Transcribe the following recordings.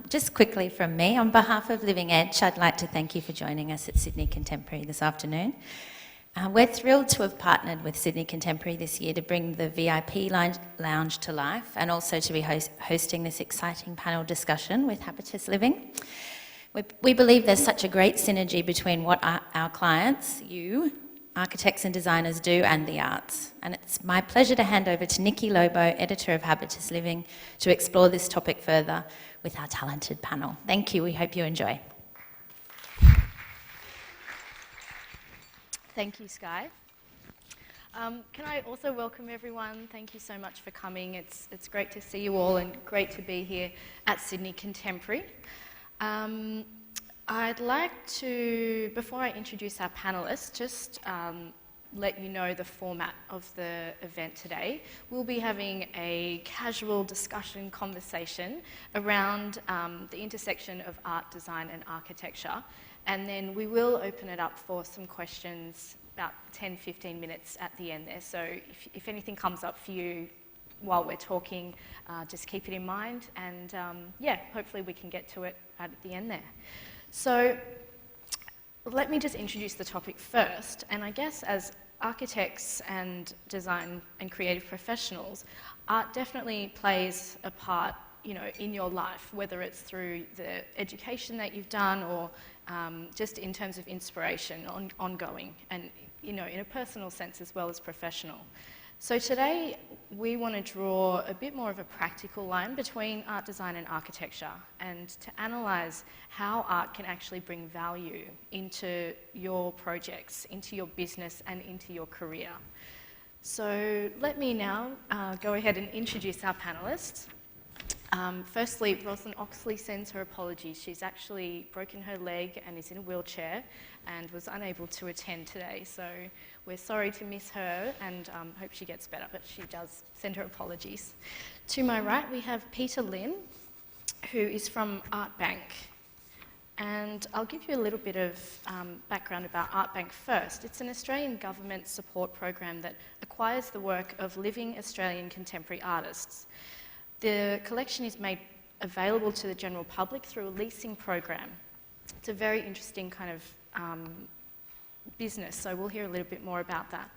Just quickly from me, on behalf of Living Edge, I'd like to thank you for joining us at Sydney Contemporary this afternoon. We're thrilled to have partnered with Sydney Contemporary this year to bring the VIP lounge to life and also to be hosting this exciting panel discussion with Habitus Living. We believe there's such a great synergy between what our clients, you, architects and designers do, and the arts. And it's my pleasure to hand over to Nikki Lobo, editor of Habitus Living, to explore this topic further with our talented panel. Thank you. We hope you enjoy. Thank you, Sky. Can I also welcome everyone? Thank you so much for coming. It's great to see you all and great to be here at Sydney Contemporary. I'd like to, before I introduce our panellists, just let you know the format of the event today. We'll be having a casual discussion conversation around the intersection of art, design and architecture. And then we will open it up for some questions about 10-15 minutes at the end there. So if anything comes up for you while we're talking, just keep it in mind. And yeah, hopefully we can get to it right at the end there. So let me just introduce the topic first. And I guess as architects and design and creative professionals, art definitely plays a part, you know, in your life, whether it's through the education that you've done or just in terms of inspiration ongoing and, you know, in a personal sense as well as professional. So today we want to draw a bit more of a practical line between art, design and architecture and to analyse how art can actually bring value into your projects, into your business and into your career. So let me now go ahead and introduce our panellists. Firstly, Roslyn OXLEY sends her apologies. She's actually broken her leg and is in a wheelchair and was unable to attend today. So we're sorry to miss her and hope she gets better, but she does send her apologies. To my right, we have Peter Lynn, who is from Artbank. And I'll give you a little bit of background about Artbank first. It's an Australian government support program that acquires the work of living Australian contemporary artists. The collection is made available to the general public through a leasing program. It's a very interesting kind of business, so we'll hear a little bit more about that.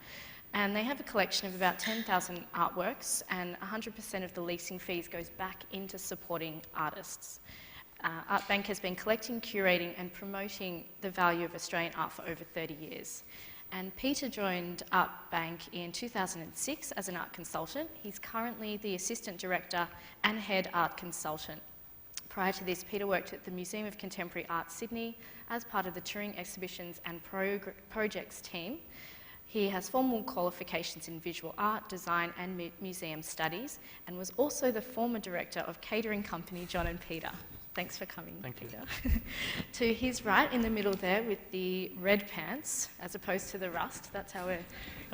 And they have a collection of about 10,000 artworks, and 100% of the leasing fees goes back into supporting artists. Artbank has been collecting, curating and promoting the value of Australian art for over 30 years. And Peter joined Artbank in 2006 as an art consultant. He's currently the Assistant Director and Head Art Consultant. Prior to this, Peter worked at the Museum of Contemporary Art Sydney as part of the Touring Exhibitions and Projects team. He has formal qualifications in visual art, design and museum studies and was also the former director of catering company John and Peter. Thanks for coming, Thank Peter. To his right, in the middle there, with the red pants, as opposed to the rust, that's how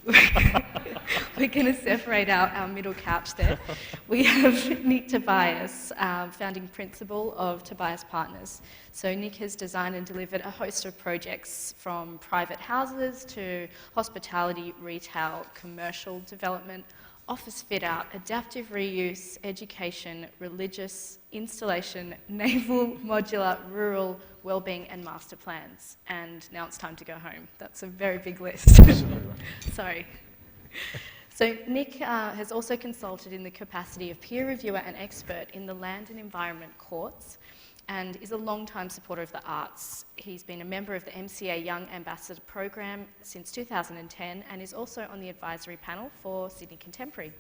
we're going to separate our middle couch there. We have Nick Tobias, founding principal of Tobias Partners. So Nick has designed and delivered a host of projects from private houses to hospitality, retail, commercial development, office fit-out, adaptive reuse, education, religious, installation, naval, modular, rural, wellbeing and master plans. And now it's time to go home. That's a very big list. Sorry. So Nick has also consulted in the capacity of peer reviewer and expert in the land and environment courts and is a long-time supporter of the arts. He's been a member of the MCA Young Ambassador Program since 2010 and is also on the advisory panel for Sydney Contemporary.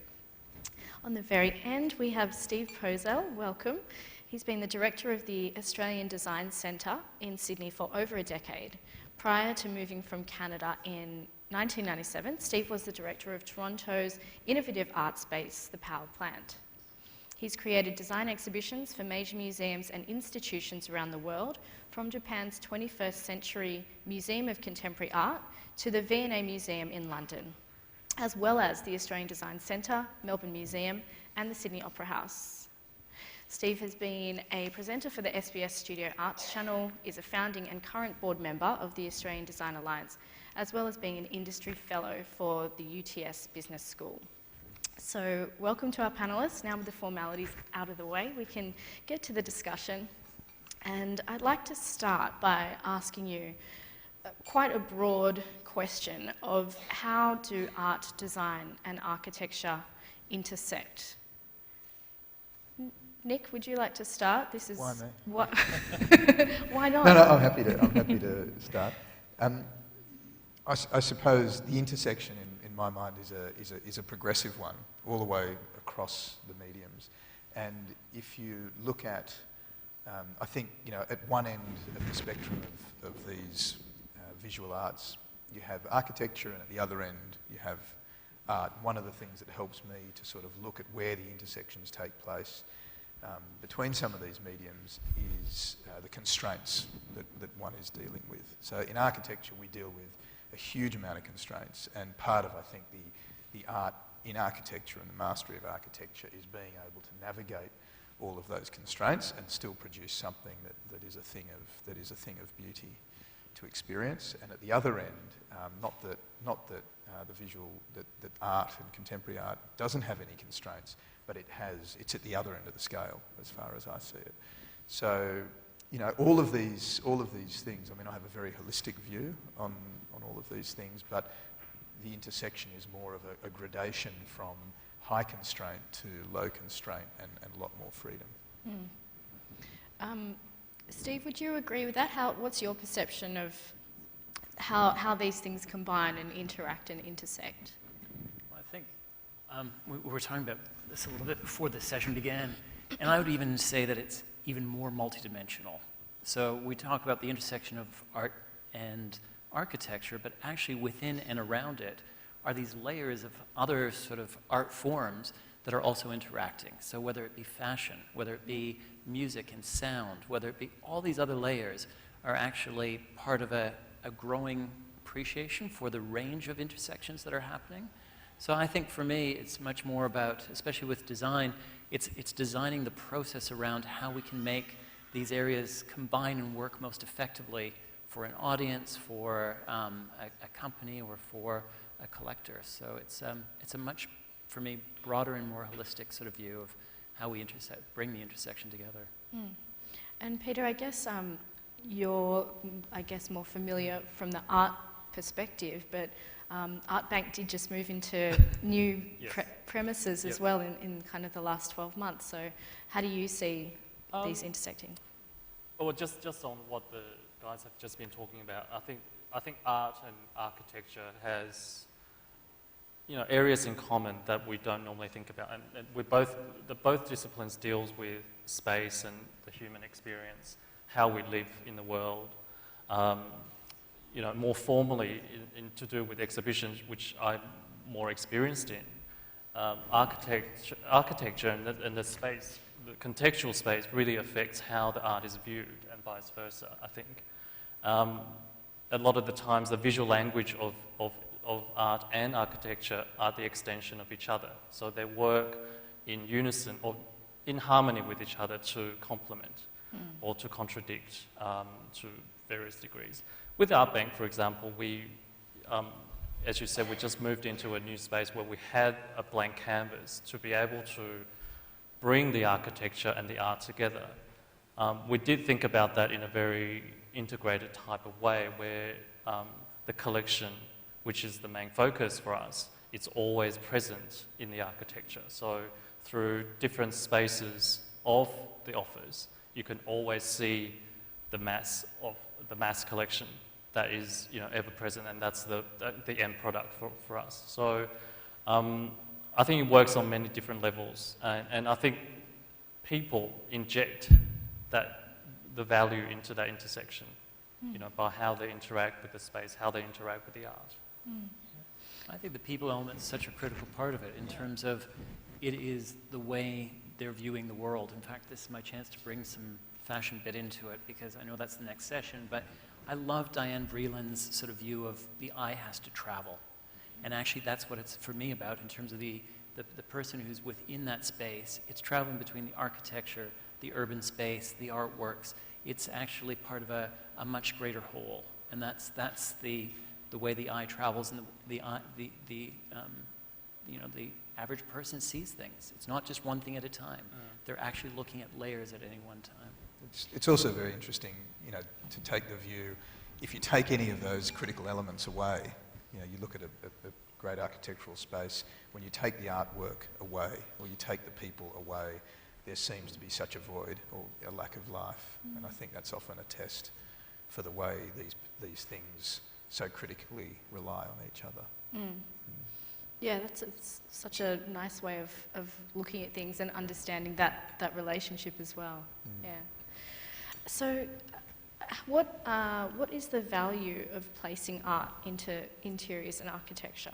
On the very end, we have Steve POZEL, welcome. He's been the director of the Australian Design Centre in Sydney for over a decade. Prior to moving from Canada in 1997, Steve was the director of Toronto's innovative art space, the Power Plant. He's created design exhibitions for major museums and institutions around the world, from Japan's 21st Century Museum of Contemporary Art to the V&A Museum in London, as well as the Australian Design Centre, Melbourne Museum and the Sydney Opera House. Steve has been a presenter for the SBS Studio Arts channel, is a founding and current board member of the Australian Design Alliance, as well as being an industry fellow for the UTS Business School. So welcome to our panellists. Now with the formalities out of the way, we can get to the discussion. And I'd like to start by asking you quite a broad question of how do art, design and architecture intersect? Nick, would you like to start? This is Why me? What? Why not? No, I'm happy to start. I suppose the intersection in my mind is a progressive one all the way across the mediums. And if you look at, I think, at one end of the spectrum of these visual arts, you have architecture, and at the other end you have art. One of the things that helps me to sort of look at where the intersections take place between some of these mediums is the constraints that one is dealing with. So in architecture we deal with a huge amount of constraints, and part of, I think, the art in architecture and the mastery of architecture is being able to navigate all of those constraints and still produce something that is a thing of beauty to experience. And at the other end, not that the visual, that art and contemporary art doesn't have any constraints, but it's at the other end of the scale as far as I see it. So, all of these things, I mean, I have a very holistic view on all of these things, but the intersection is more of a gradation from high constraint to low constraint and a lot more freedom. Steve, would you agree with that? What's your perception of how these things combine and interact and intersect? Well, I think we were talking about this a little bit before the session began, and I would even say that it's even more multidimensional. So we talk about the intersection of art and architecture, but actually within and around it are these layers of other sort of art forms that are also interacting. So whether it be fashion, whether it be music and sound, whether it be all these other layers are actually part of a growing appreciation for the range of intersections that are happening. So I think for me, it's much more about, especially with design, it's designing the process around how we can make these areas combine and work most effectively for an audience, for a company, or for a collector. So it's a much, for me, broader and more holistic sort of view of how we bring the intersection together. And Peter, I guess you're, more familiar from the art perspective, but Artbank did just move into new premises as well in kind of the last 12 months. So how do you see these intersecting? Well, just on what the guys have just been talking about, I think art and architecture has areas in common that we don't normally think about, and both disciplines deals with space and the human experience, how we live in the world. More formally to do with exhibitions, which I'm more experienced in. Architecture and the space, the contextual space, really affects how the art is viewed, and vice versa, I think. A lot of the times, the visual language of art and architecture are the extension of each other. So they work in unison or in harmony with each other to complement or to contradict to various degrees. With Artbank, for example, we, as you said, we just moved into a new space where we had a blank canvas to be able to bring the architecture and the art together. We did think about that in a very integrated type of way, where the collection, which is the main focus for us, it's always present in the architecture. So through different spaces of the office, you can always see the mass collection that is ever present, and that's the end product for us. So I think it works on many different levels, and I think people inject the value into that intersection, by how they interact with the space, how they interact with the art. I think the people element is such a critical part of it, in terms of it is the way they're viewing the world. In fact, this is my chance to bring some fashion bit into it, because I know that's the next session, but I love Diane Vreeland's sort of view of the eye has to travel. And actually that's what it's for me about, in terms of the person who's within that space. It's traveling between the architecture, the urban space, the artworks. It's actually part of a much greater whole. And that's the way the eye travels, and the average person sees things. It's not just one thing at a time. They're actually looking at layers at any one time. It's also very interesting, you know, to take the view, if you take any of those critical elements away, you know, you look at a great architectural space, when you take the artwork away or you take the people away, there seems to be such a void or a lack of life. And I think that's often a test for the way these things so critically rely on each other. Yeah, it's such a nice way of looking at things and understanding that relationship as well. Yeah. So, what is the value of placing art into interiors and architecture?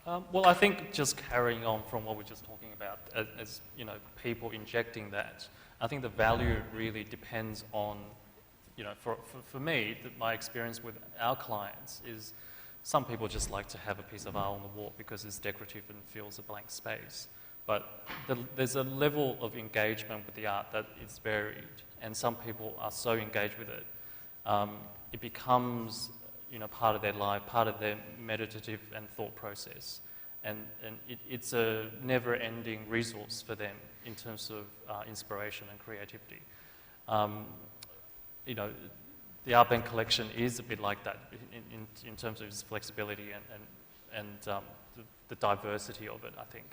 Well, I think just carrying on from what we're just talking about, as you know, people injecting that, I think the value really depends on, you know, for me, my experience with our clients is some people just like to have a piece of art on the wall because it's decorative and fills a blank space. But there's a level of engagement with the art that is varied, and some people are so engaged with it, it becomes, you know, part of their life, part of their meditative and thought process. And it's a never-ending resource for them in terms of inspiration and creativity. You know, the Artbank collection is a bit like that in terms of its flexibility and the diversity of it, I think.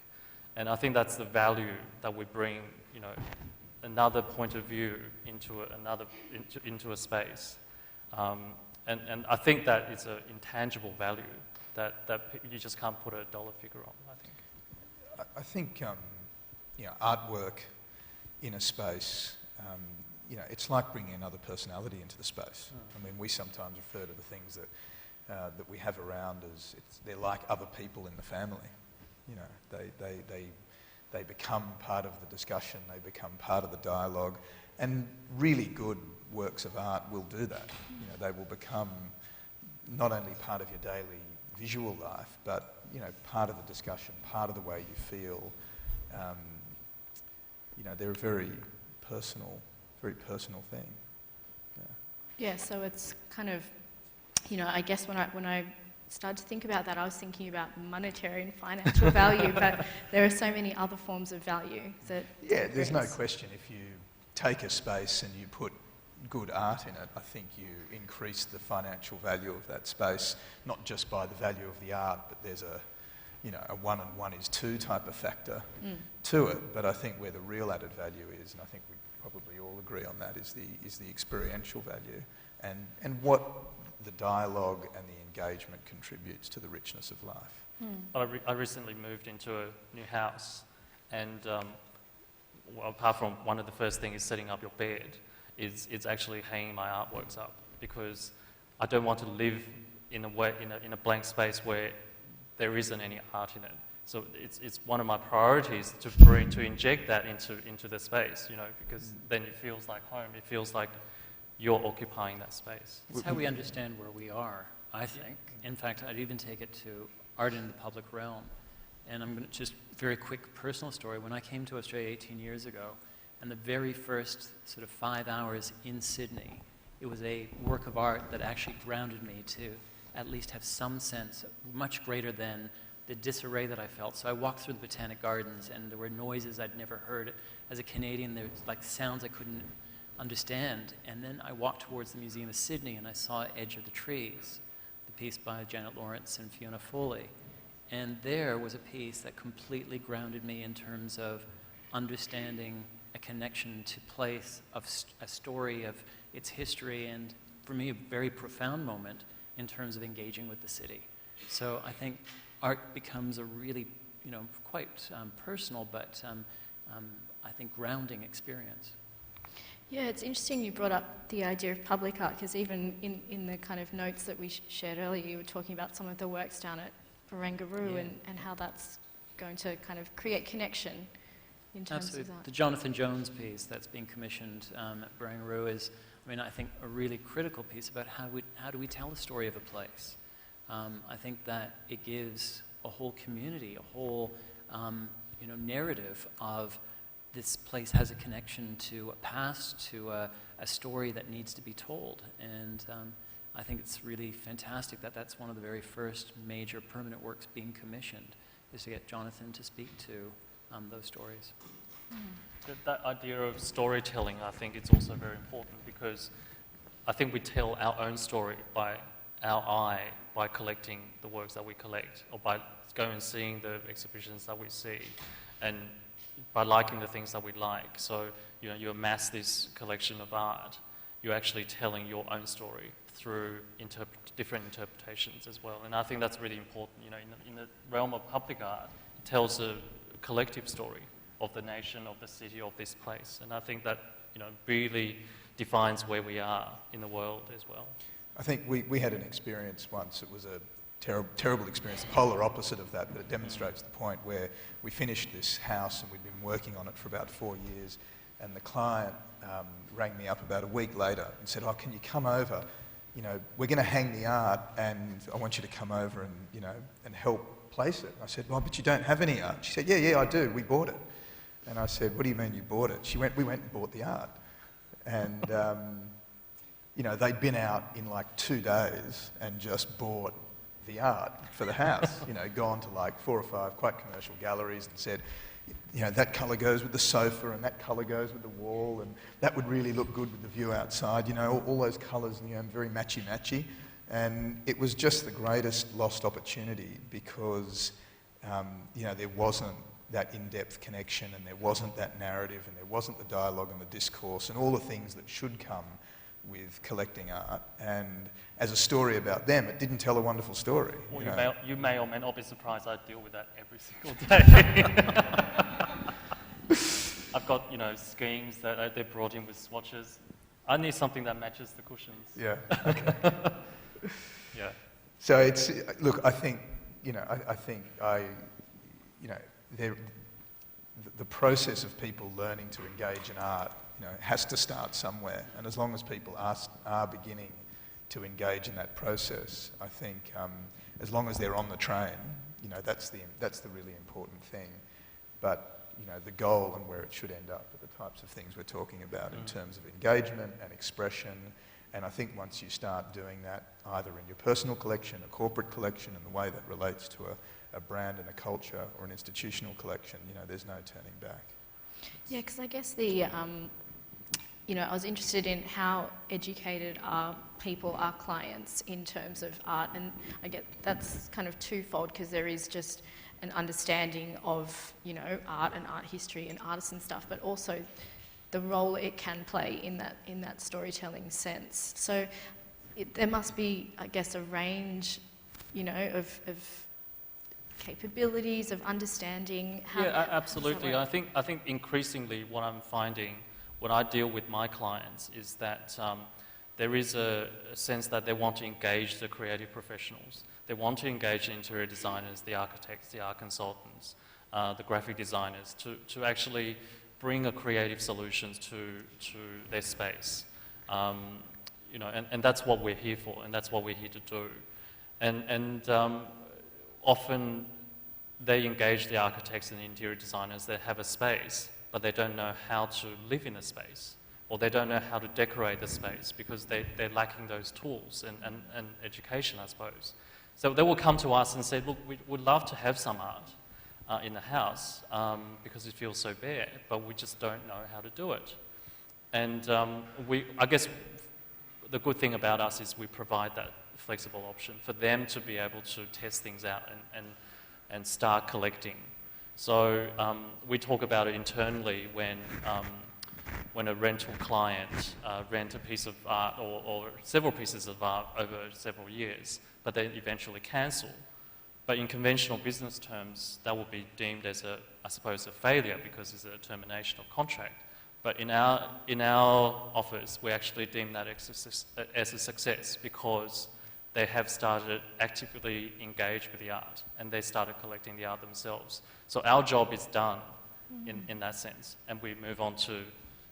And I think that's the value that we bring, you know, another point of view into a space. And I think that it's an intangible value that you just can't put a dollar figure on, I think. I think, you know, artwork in a space, you know, it's like bringing another personality into the space. I mean, we sometimes refer to the things that we have around as they're like other people in the family. You know, they become part of the discussion, they become part of the dialogue, and really good works of art will do that. You know, they will become not only part of your daily visual life, but, you know, part of the discussion, part of the way you feel. You know, they're a very personal thing. Yeah, so it's kind of, you know, I guess when I started to think about that, I was thinking about monetary and financial value, but there are so many other forms of value that... Yeah, there's no question. If you take a space and you put good art in it, I think you increase the financial value of that space, not just by the value of the art, but there's a, you know, a 1 and 1 is 2 type of factor to it. But I think where the real added value is, and I think we probably all agree on that, is the experiential value and what the dialogue and the engagement contributes to the richness of life. I recently moved into a new house, and well, apart from one of the first things is setting up your bed, it's actually hanging my artworks up, because I don't want to live in a blank space where there isn't any art in it. So it's one of my priorities to inject that into the space, you know, because then it feels like home. It feels like you're occupying that space. It's how we understand where we are, I think. In fact, I'd even take it to art in the public realm. And I'm going to just very quick personal story. When I came to Australia 18 years ago, and the very first sort of 5 hours in Sydney, it was a work of art that actually grounded me to at least have some sense, much greater than the disarray that I felt. So I walked through the Botanic Gardens, and there were noises I'd never heard. As a Canadian, there was like sounds I couldn't understand. And then I walked towards the Museum of Sydney, and I saw Edge of the Trees, the piece by Janet Lawrence and Fiona Foley. And there was a piece that completely grounded me in terms of understanding a connection to place, of a story of its history, and for me, a very profound moment in terms of engaging with the city. So I think art becomes a really, you know, quite personal, but I think grounding experience. Yeah, it's interesting you brought up the idea of public art, because even in the kind of notes that we shared earlier, you were talking about some of the works down at Barangaroo and how that's going to kind of create connection in terms of that. The Jonathan Jones piece that's being commissioned at Barangaroo is, I mean, I think a really critical piece about how do we tell the story of a place. I think that it gives a whole community, a whole you know, narrative of this place has a connection to a past, to a story that needs to be told. And I think it's really fantastic that that's one of the very first major permanent works being commissioned. is to get Jonathan to speak to those stories. That idea of storytelling, I think it's also very important, because I think we tell our own story by our eye, by collecting the works that we collect, or by going and seeing the exhibitions that we see, and by liking the things that we like. So, you amass this collection of art, you're actually telling your own story through different interpretations as well. And I think that's really important. In the realm of public art, it tells a collective story of the nation, of the city, of this place. And I think that, really defines where we are in the world as well. I think we had an experience once. It was a terrible experience, the polar opposite of that, but it demonstrates the point where we finished this house and we'd been working on it for about 4 years, and the client rang me up about a week later and said, "Oh, can you come over? We're going to hang the art, and I want you to come over and, and help place it." I said, "Well, but you don't have any art." She said, "Yeah, I do. We bought it." And I said, "What do you mean you bought it?" We went and bought the art. And, they'd been out in like 2 days and just bought the art for the house, gone to like 4 or 5 quite commercial galleries and said, that colour goes with the sofa and that colour goes with the wall and that would really look good with the view outside, all those colours, very matchy-matchy. And it was just the greatest lost opportunity because, there wasn't that in-depth connection, and there wasn't that narrative, and there wasn't the dialogue and the discourse and all the things that should come with collecting art. And as a story about them, it didn't tell a wonderful story. Well, you may or may not be surprised I deal with that every single day. I've got, schemes that they're brought in with swatches. I need something that matches the cushions. Yeah. Okay. Yeah. So it's, look, I think, the process of people learning to engage in art, has to start somewhere. And as long as people are beginning to engage in that process, I think as long as they're on the train, that's the really important thing. But the goal and where it should end up are the types of things we're talking about in terms of engagement and expression. And I think once you start doing that, either in your personal collection, a corporate collection, and the way that relates to a brand and a culture, or an institutional collection, there's no turning back. Yeah, because I guess I was interested in how educated are people, our clients, in terms of art, and I get that's kind of twofold, because there is just an understanding of, art and art history and artists and stuff, but also the role it can play in that storytelling sense. So there must be, I guess, a range, of capabilities, of understanding how... Yeah, absolutely. I think increasingly what I'm finding when I deal with my clients is that there is a sense that they want to engage the creative professionals. They want to engage the interior designers, the architects, the art consultants, the graphic designers, to actually bring a creative solutions to their space. And that's what we're here for, and that's what we're here to do. And often they engage the architects and the interior designers that have a space, but they don't know how to live in a space, or they don't know how to decorate the space because they're lacking those tools and education, I suppose. So they will come to us and say, look, we would love to have some art in the house because it feels so bare, but we just don't know how to do it. And I guess the good thing about us is we provide that flexible option for them to be able to test things out and start collecting. So we talk about it internally when a rental client rent a piece of art or several pieces of art over several years, but they eventually cancel. But in conventional business terms, that will be deemed as I suppose, a failure because it's a termination of contract. But in our office, we actually deem that as a success because they have started actively engaged with the art and they started collecting the art themselves. So our job is done in that sense, and we move on to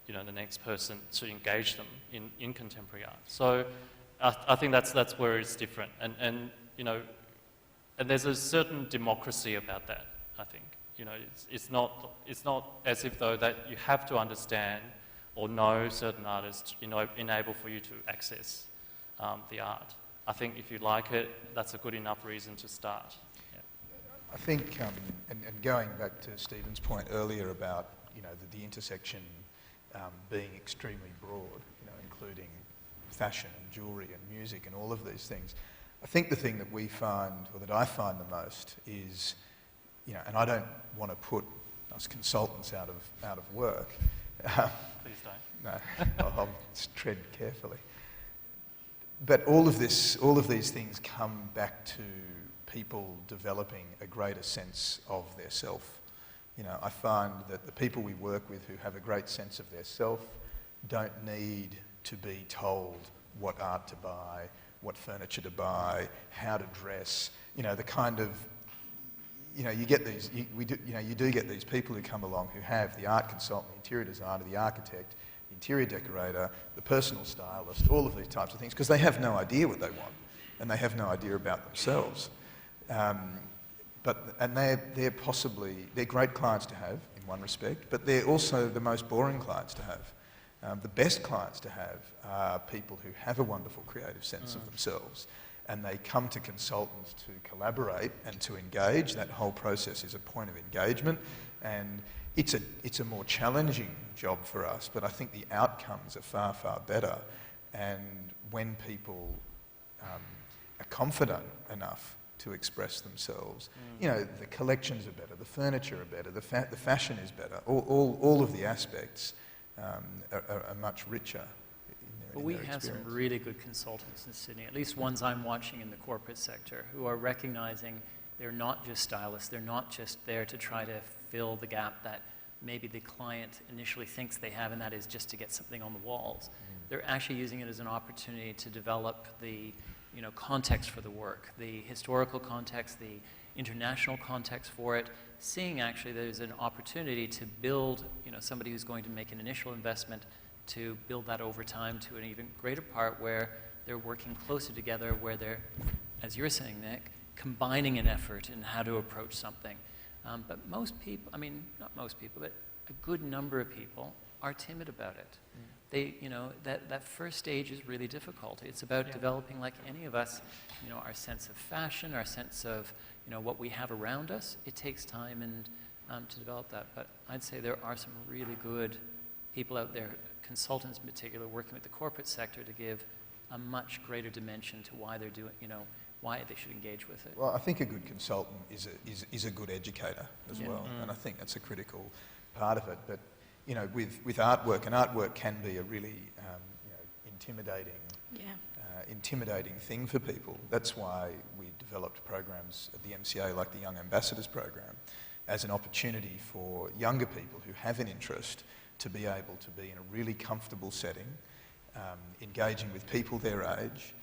the next person to engage them in contemporary art. So I think that's where it's different, and there's a certain democracy about that. I think it's not as if though that you have to understand or know certain artists enable for you to access the art. I think if you like it, that's a good enough reason to start. Yeah. I think, and going back to Stephen's point earlier about, the intersection being extremely broad, including fashion and jewellery and music and all of these things, I think the thing that we find, or that I find the most is, and I don't want to put us consultants out of work. Please don't. No, I'll tread carefully. But all of these things come back to people developing a greater sense of their self. I find that the people we work with who have a great sense of their self don't need to be told what art to buy, what furniture to buy, how to dress. The kind of, you get these, you do get these people who come along who have the art consultant, the interior designer, the architect, the interior decorator, the personal stylist, all of these types of things, because they have no idea what they want, and they have no idea about themselves. And they're great clients to have in one respect, but they're also the most boring clients to have. The best clients to have are people who have a wonderful creative sense of themselves, and they come to consultants to collaborate and to engage. That whole process is a point of engagement, and it's a more challenging job for us, but I think the outcomes are far, far better. And when people are confident enough to express themselves, the collections are better, the furniture are better, the fashion is better, all of the aspects are much richer. But we have some really good consultants in Sydney, at least ones I'm watching in the corporate sector, who are recognizing they're not just stylists, they're not just there to try to fill the gap that maybe the client initially thinks they have, and that is just to get something on the walls. They're actually using it as an opportunity to develop the context for the work, the historical context, the international context for it, seeing actually there's an opportunity to build, somebody who's going to make an initial investment to build that over time to an even greater part where they're working closer together, where they're, as you're saying, Nick, combining an effort in how to approach something. But most people, not most people, but a good number of people are timid about it. They, that first stage is really difficult. It's about developing, like any of us, our sense of fashion, our sense of, what we have around us. It takes time and to develop that. But I'd say there are some really good people out there, consultants in particular, working with the corporate sector to give a much greater dimension to why they're doing, why they should engage with it. Well, I think a good consultant is a good educator as well, and I think that's a critical part of it. But with artwork, and artwork can be a really intimidating thing for people. That's why we developed programs at the MCA, like the Young Ambassadors program, as an opportunity for younger people who have an interest to be able to be in a really comfortable setting, engaging with people their age.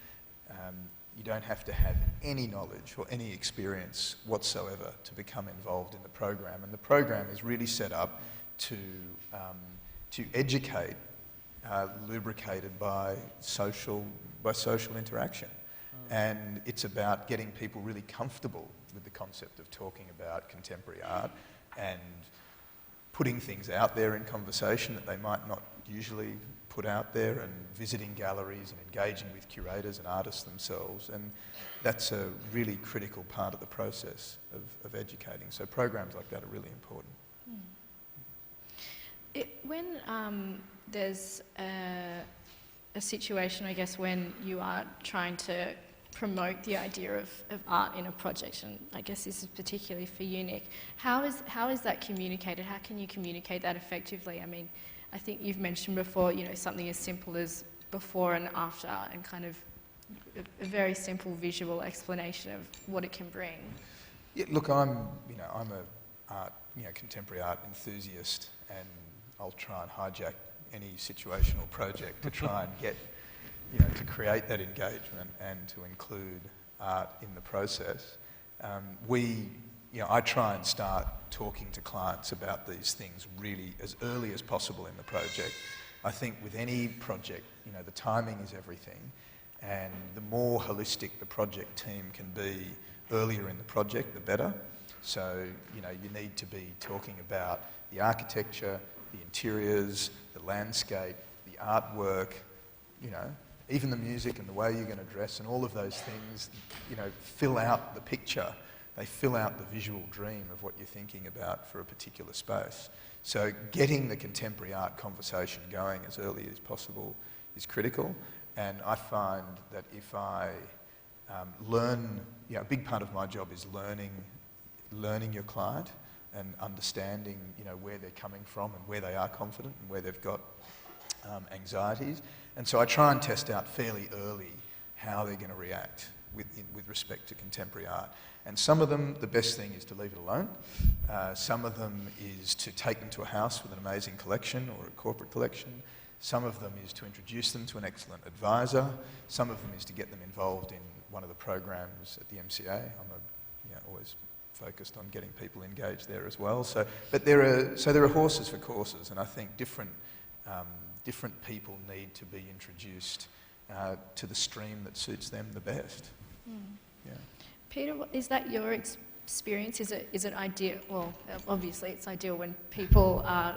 You don't have to have any knowledge or any experience whatsoever to become involved in the program. And the program is really set up to educate, lubricated by social interaction. And it's about getting people really comfortable with the concept of talking about contemporary art and putting things out there in conversation that they might not usually put out there, and visiting galleries and engaging with curators and artists themselves. And that's a really critical part of the process of educating. So programs like that are really important. When there's a situation, I guess, when you are trying to promote the idea of art in a project, and I guess this is particularly for you, Nick, how is that communicated? How can you communicate that effectively? I think you've mentioned before, something as simple as before and after, and kind of a very simple visual explanation of what it can bring. Yeah, look, I'm a contemporary art enthusiast, and I'll try and hijack any situational project to try and get, to create that engagement and to include art in the process. I try and start talking to clients about these things really as early as possible in the project. I think with any project, the timing is everything, and the more holistic the project team can be earlier in the project, the better. So, you need to be talking about the architecture, the interiors, the landscape, the artwork, even the music and the way you're going to dress, and all of those things, fill out the picture they fill out the visual dream of what you're thinking about for a particular space. So getting the contemporary art conversation going as early as possible is critical. And I find that if I learn, a big part of my job is learning your client and understanding, where they're coming from and where they are confident and where they've got anxieties. And so I try and test out fairly early how they're going to react with respect to contemporary art. And some of them, the best thing is to leave it alone. Some of them is to take them to a house with an amazing collection or a corporate collection. Some of them is to introduce them to an excellent advisor. Some of them is to get them involved in one of the programs at the MCA. I'm always focused on getting people engaged there as well. So there are horses for courses, and I think different people need to be introduced to the stream that suits them the best. Yeah. Peter, is that your experience? Is it ideal? Well, obviously it's ideal when people are,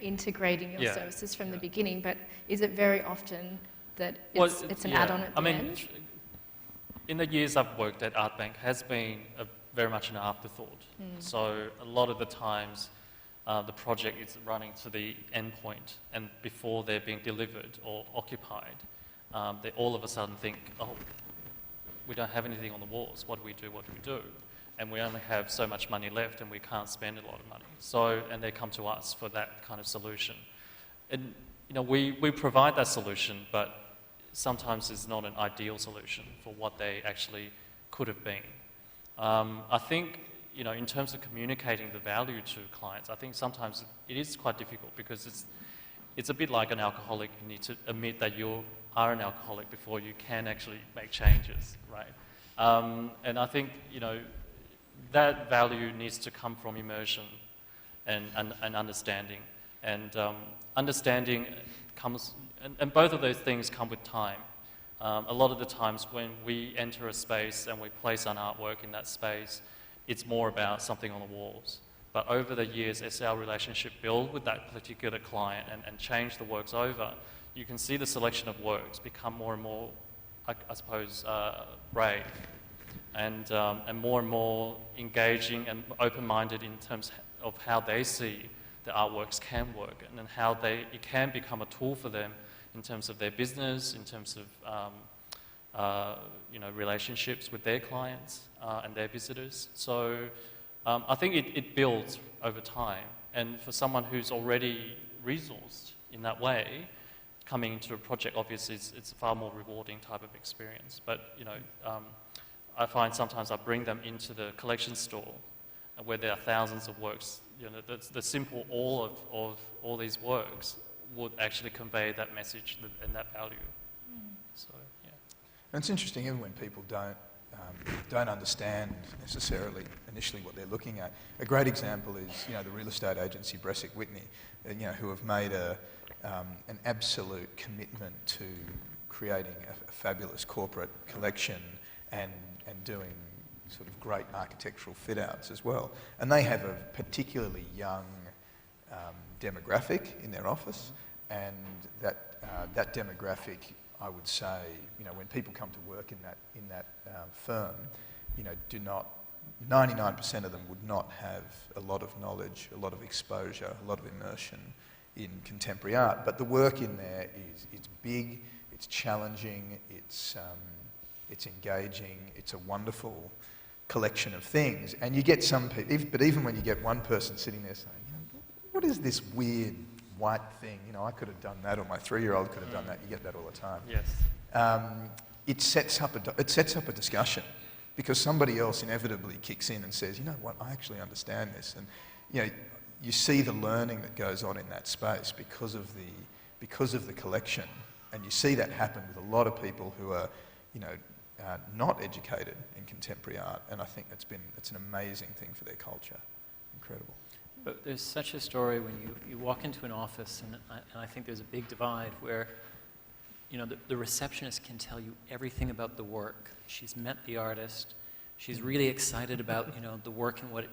integrating your services from the beginning, but is it very often that it's an add-on at the end? In the years I've worked at Artbank has been very much an afterthought. So a lot of the times the project is running to the end point, and before they're being delivered or occupied, they all of a sudden think, oh, we don't have anything on the walls. What do we do? And we only have so much money left and we can't spend a lot of money. So, and they come to us for that kind of solution. And, we provide that solution, but sometimes it's not an ideal solution for what they actually could have been. I think, in terms of communicating the value to clients, I think sometimes it is quite difficult because it's a bit like an alcoholic. You need to admit that you are an alcoholic before you can actually make changes, right? And I think, that value needs to come from immersion and understanding. And understanding comes, and both of those things come with time. A lot of the times when we enter a space and we place an artwork in that space, it's more about something on the walls. But over the years, as our relationship builds with that particular client and change the works over, you can see the selection of works become more and more, I suppose, brave and more engaging and open-minded in terms of how they see the artworks can work and how it can become a tool for them in terms of their business, in terms of relationships with their clients and their visitors. So I think it builds over time, and for someone who's already resourced in that way, coming into a project obviously it's a far more rewarding type of experience. But I find sometimes I bring them into the collection store where there are thousands of works. The simple all of all these works would actually convey that message and that value. So, yeah. And it's interesting, even when people don't understand necessarily initially what they're looking at. A great example is, the real estate agency Bresic Whitney, who have made an absolute commitment to creating a fabulous corporate collection and doing sort of great architectural fit-outs as well. And they have a particularly young demographic in their office, and that demographic, I would say, when people come to work in that firm, 99% of them would not have a lot of knowledge, a lot of exposure, a lot of immersion in contemporary art. But the work in there it's big, it's challenging, it's engaging, it's a wonderful collection of things. And you get some people, but even when you get one person sitting there saying, what is this weird white thing? I could have done that, or my 3-year-old could have done that. You get that all the time. Yes. It sets up a discussion, because somebody else inevitably kicks in and says, you know what, I actually understand this. And you see the learning that goes on in that space because of the collection, and you see that happen with a lot of people who are not educated in contemporary art, and I think it's an amazing thing for their culture. Incredible. But there's such a story when you walk into an office, and I think there's a big divide where the receptionist can tell you everything about the work. She's met the artist. She's really excited about the work and what.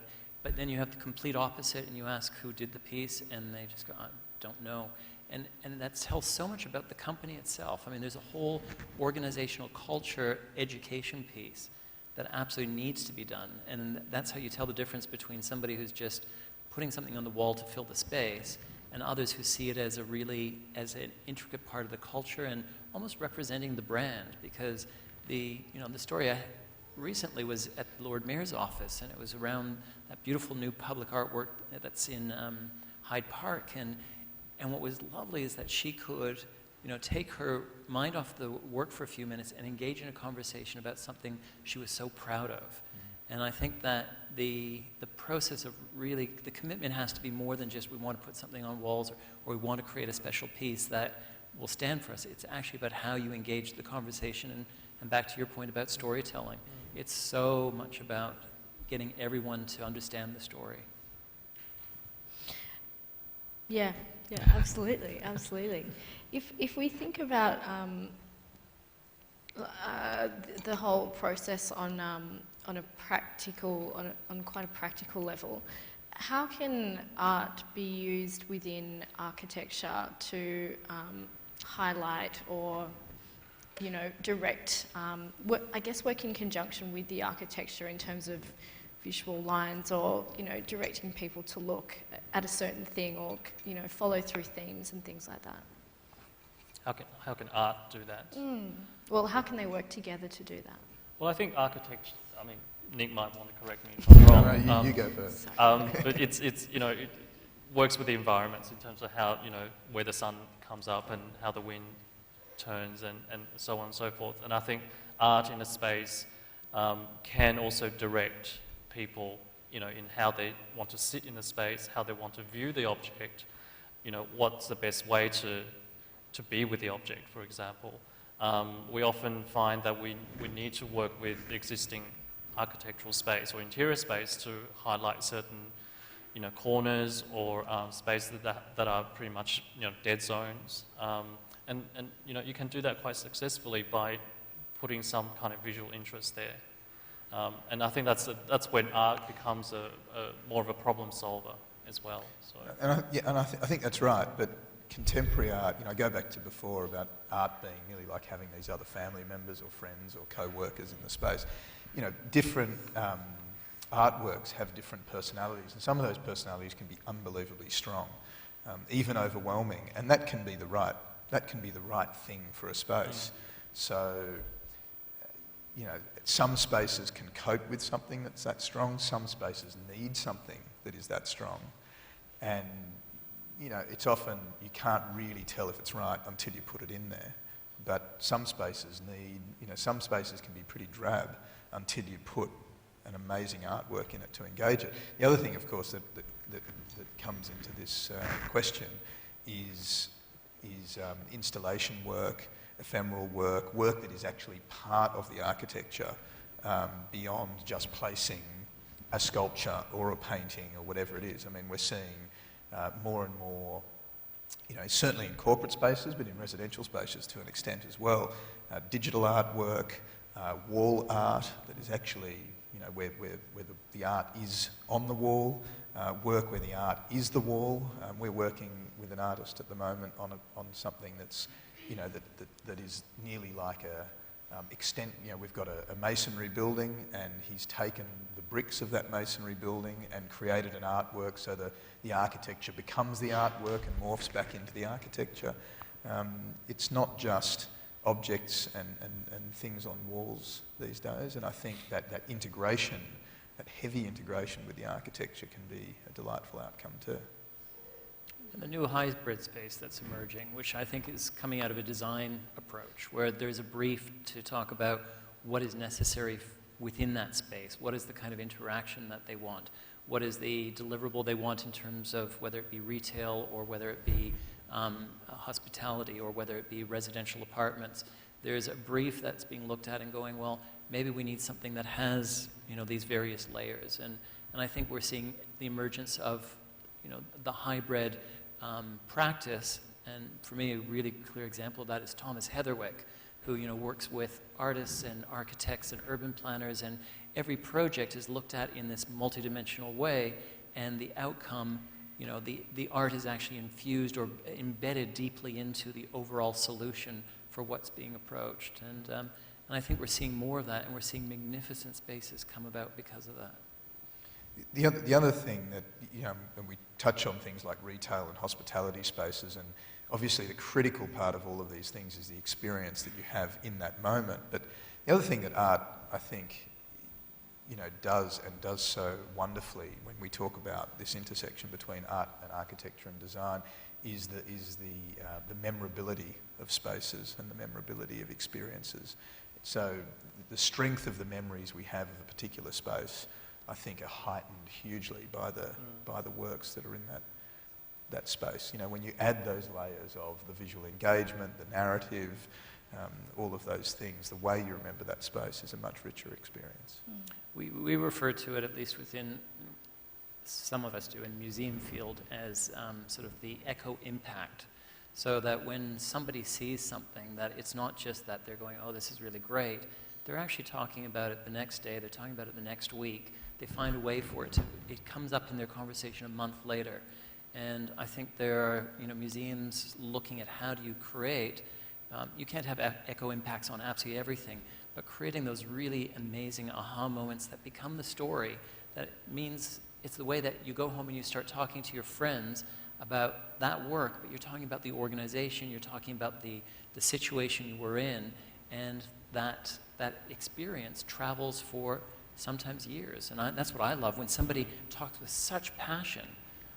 But then you have the complete opposite, and you ask who did the piece, and they just go, I don't know. And that tells so much about the company itself. I mean, there's a whole organizational culture education piece that absolutely needs to be done. And that's how you tell the difference between somebody who's just putting something on the wall to fill the space and others who see it as as an intricate part of the culture and almost representing the brand. Because the story I recently was at the Lord Mayor's office, and it was around that beautiful new public artwork that's in Hyde Park. And what was lovely is that she could take her mind off the work for a few minutes and engage in a conversation about something she was so proud of. And I think that the process of really, the commitment has to be more than just we want to put something on walls or we want to create a special piece that will stand for us. It's actually about how you engage the conversation. And back to your point about storytelling, it's so much about getting everyone to understand the story. Yeah, absolutely, absolutely. If we think about the whole process on quite a practical level, how can art be used within architecture to highlight or direct, work in conjunction with the architecture in terms of visual lines or, directing people to look at a certain thing or, follow through themes and things like that? How can art do that? Well, how can they work together to do that? Well, I think architecture, Nick might want to correct me if I'm wrong. No, you go first. But it works with the environments in terms of how, where the sun comes up and how the wind turns and so on and so forth. And I think art in a space can also direct people, in how they want to sit in the space, how they want to view the object, what's the best way to be with the object, for example. We often find that we need to work with the existing architectural space or interior space to highlight certain, corners or spaces that are pretty much, dead zones. And you can do that quite successfully by putting some kind of visual interest there. And I think that's when art becomes more of a problem solver as well. So. I think that's right, but contemporary art, I go back to before about art being really like having these other family members or friends or co-workers in the space. Different artworks have different personalities, and some of those personalities can be unbelievably strong, even overwhelming, and that can be the right thing for a space. So, some spaces can cope with something that's that strong, some spaces need something that is that strong. And, it's often, you can't really tell if it's right until you put it in there. But some spaces some spaces can be pretty drab until you put an amazing artwork in it to engage it. The other thing, of course, that comes into this question is installation work, ephemeral work that is actually part of the architecture beyond just placing a sculpture or a painting or whatever it is. We're seeing more and more, certainly in corporate spaces, but in residential spaces to an extent as well, digital artwork, wall art that is actually, where the art is on the wall, work where the art is the wall. We're working with an artist at the moment on something that's, that is nearly like we've got a masonry building, and he's taken the bricks of that masonry building and created an artwork so that the architecture becomes the artwork and morphs back into the architecture. It's not just objects and things on walls these days, and I think that integration, that heavy integration with the architecture can be a delightful outcome too. And the new hybrid space that's emerging, which I think is coming out of a design approach, where there's a brief to talk about what is necessary within that space, what is the kind of interaction that they want, what is the deliverable they want in terms of whether it be retail or whether it be hospitality or whether it be residential apartments. There's a brief that's being looked at and going, well, maybe we need something that has, these various layers. And I think we're seeing the emergence of, the hybrid practice. And for me, a really clear example of that is Thomas Heatherwick, who, works with artists and architects and urban planners, and every project is looked at in this multidimensional way, and the outcome, the art is actually infused or embedded deeply into the overall solution for what's being approached. And And I think we're seeing more of that, and we're seeing magnificent spaces come about because of that. The other thing that, when we touch on things like retail and hospitality spaces, and obviously the critical part of all of these things is the experience that you have in that moment. But the other thing that art, I think, does so wonderfully when we talk about this intersection between art and architecture and design is the memorability of spaces and the memorability of experiences. So the strength of the memories we have of a particular space, I think, are heightened hugely by the works that are in that space. When you add those layers of the visual engagement, the narrative, all of those things, the way you remember that space is a much richer experience. We refer to it, at least within, some of us do, in museum field, as sort of the echo impact. So that when somebody sees something, that it's not just that they're going, oh, this is really great. They're actually talking about it the next day. They're talking about it the next week. They find a way for it to, it comes up in their conversation a month later. And I think there are, museums looking at how do you create. You can't have echo impacts on absolutely everything, but creating those really amazing aha moments that become the story, that means it's the way that you go home and you start talking to your friends about that work, but you're talking about the organization, you're talking about the situation you were in, and that experience travels for sometimes years. And that's what I love, when somebody talks with such passion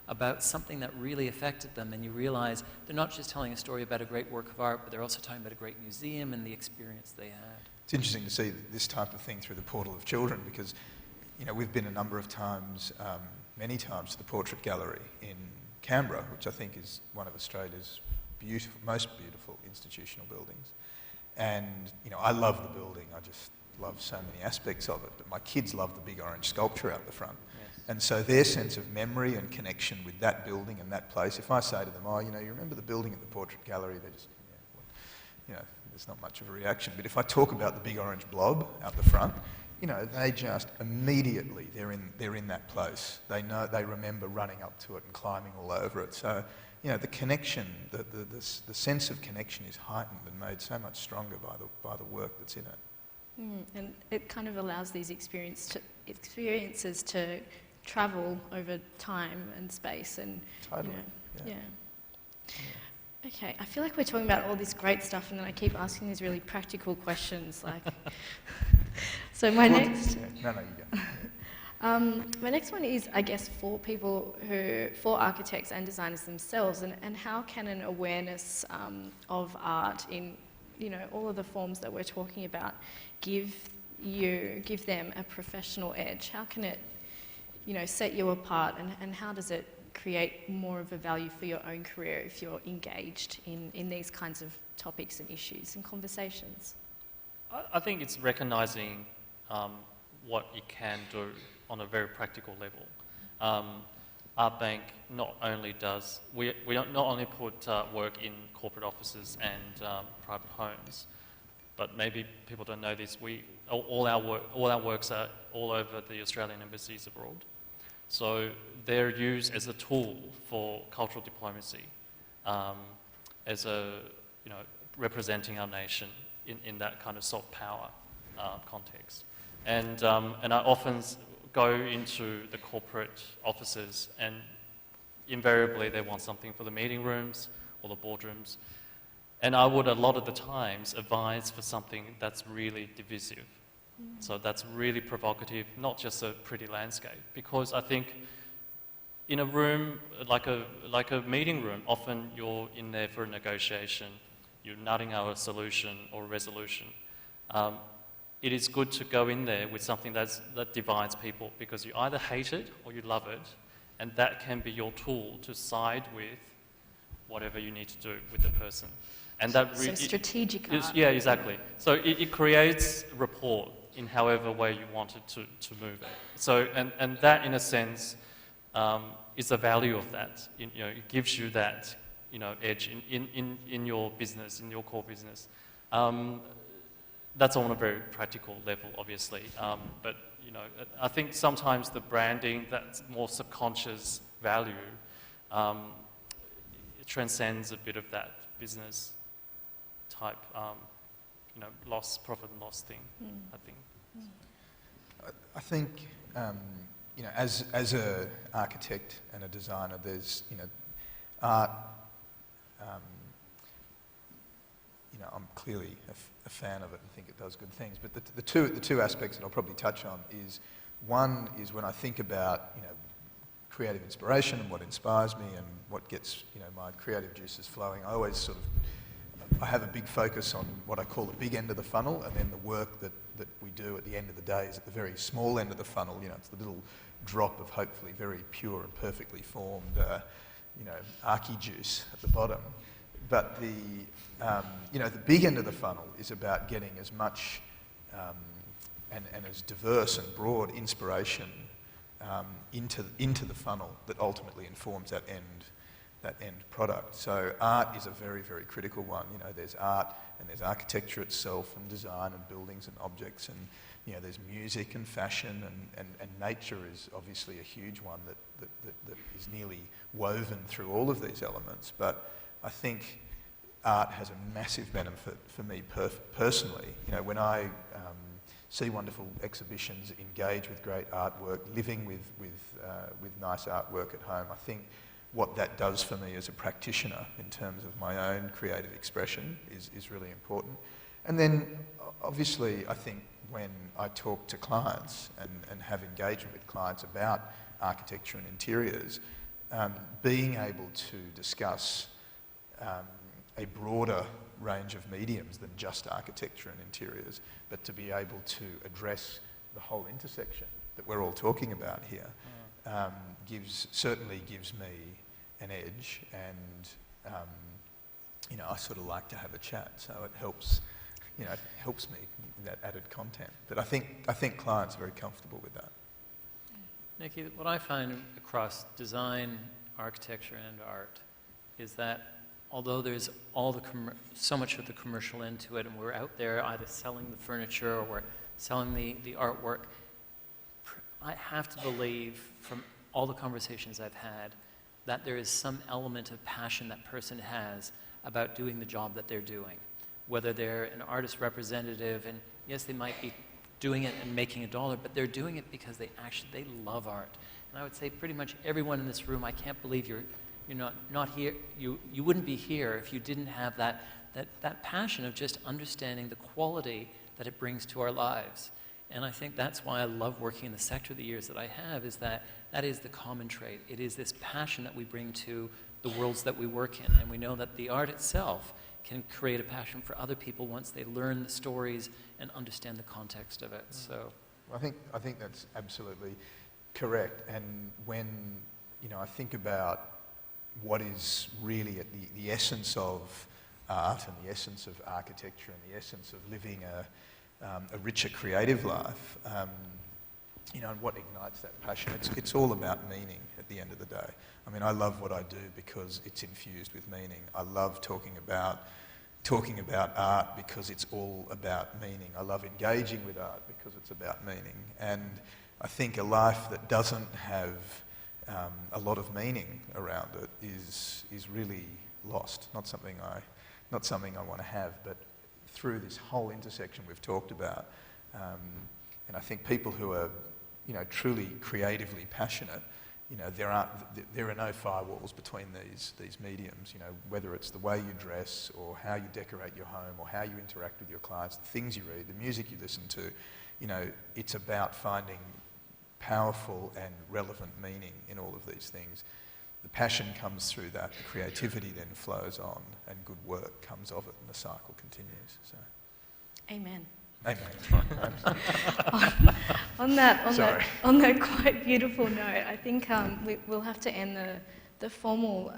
about something that really affected them, and you realize they're not just telling a story about a great work of art, but they're also talking about a great museum and the experience they had. It's interesting to see this type of thing through the portal of children, because we've been a number of times, many times, to the Portrait Gallery in Canberra, which I think is one of Australia's most beautiful institutional buildings. And I love the building. I just love so many aspects of it. But my kids love the big orange sculpture out the front. Yes. And so their sense of memory and connection with that building and that place, if I say to them, oh, you remember the building at the Portrait Gallery, they just, there's not much of a reaction. But if I talk about the big orange blob out the front, they just immediately, they're in that place. They remember running up to it and climbing all over it. So, the connection, the sense of connection is heightened and made so much stronger by the work that's in it. And it kind of allows these experiences to travel over time and space, and Totally. yeah. Okay, I feel like we're talking about all this great stuff, and then I keep asking these really practical questions, like. So my next. Yeah. No, you go. My next one is, I guess, for architects and designers themselves, and how can an awareness of art in, all of the forms that we're talking about, give them a professional edge? How can it, set you apart, and how does it create more of a value for your own career if you're engaged in these kinds of topics and issues and conversations? I think it's recognising what you can do on a very practical level. Artbank not only does, we not only put work in corporate offices and private homes, but maybe people don't know this, all our works are all over the Australian embassies abroad. So they're used as a tool for cultural diplomacy, as representing our nation in that kind of soft power context. And I often go into the corporate offices, and invariably they want something for the meeting rooms or the boardrooms. And I would, a lot of the times, advise for something that's really divisive. So that's really provocative, not just a pretty landscape. Because I think in a room, like a meeting room, often you're in there for a negotiation, you're nutting out a solution or a resolution. It is good to go in there with something that divides people, because you either hate it or you love it, and that can be your tool to side with whatever you need to do with the person. And that so strategic art. Yeah, exactly. So it creates rapport in however way you want it to move it. So, and that, in a sense, is the value of that. It gives you that, edge in your business, in your core business. That's on a very practical level, obviously. But, I think sometimes the branding, that more subconscious value, it transcends a bit of that business type profit and loss thing, I think. I think, as an architect and a designer, there's, art, I'm clearly a fan of it and think it does good things. But the two aspects that I'll probably touch on is, one is when I think about, creative inspiration and what inspires me and what gets, my creative juices flowing, I always I have a big focus on what I call the big end of the funnel, and then the work that we do at the end of the day is at the very small end of the funnel. It's the little drop of hopefully very pure and perfectly formed, archi juice at the bottom. But the big end of the funnel is about getting as much and as diverse and broad inspiration into the funnel that ultimately informs that end product. So art is a very, very critical one. There's art and there's architecture itself and design and buildings and objects, and there's music and fashion and nature is obviously a huge one that is nearly woven through all of these elements. But I think art has a massive benefit for me personally. When I see wonderful exhibitions, engage with great artwork, living with nice artwork at home, I think what that does for me as a practitioner in terms of my own creative expression is really important. And then obviously I think when I talk to clients and have engagement with clients about architecture and interiors, being able to discuss a broader range of mediums than just architecture and interiors, but to be able to address the whole intersection that we're all talking about here, certainly gives me an edge, and I sort of like to have a chat, so it helps me that added content. But I think clients are very comfortable with that. Nikki, what I find across design, architecture, and art is that although there's so much of the commercial end to it, and we're out there either selling the furniture or we're selling the artwork, I have to believe from all the conversations I've had that there is some element of passion that person has about doing the job that they're doing. Whether they're an artist representative, and yes, they might be doing it and making $1, but they're doing it because they love art. And I would say pretty much everyone in this room, I can't believe you're not here. You wouldn't be here if you didn't have that passion of just understanding the quality that it brings to our lives. And I think that's why I love working in the sector the years that I have, is that is the common trait. It is this passion that we bring to the worlds that we work in. And we know that the art itself can create a passion for other people once they learn the stories and understand the context of it. So, I think that's absolutely correct. And when I think about what is really at the essence of art and the essence of architecture and the essence of living a richer creative life, and what ignites that passion, it's all about meaning at the end of the day. I mean, I love what I do because it's infused with meaning. I love talking about art because it's all about meaning. I love engaging with art because it's about meaning. And I think a life that doesn't have a lot of meaning around it is really lost. Not something I want to have. But through this whole intersection we've talked about, and I think people who are truly creatively passionate, there are no firewalls between these mediums. Whether it's the way you dress or how you decorate your home or how you interact with your clients, the things you read, the music you listen to, it's about finding powerful and relevant meaning in all of these things. The passion comes through that, the creativity then flows on, and good work comes of it, and the cycle continues. So, Amen. amen. On that quite beautiful note, I think we'll have to end the formal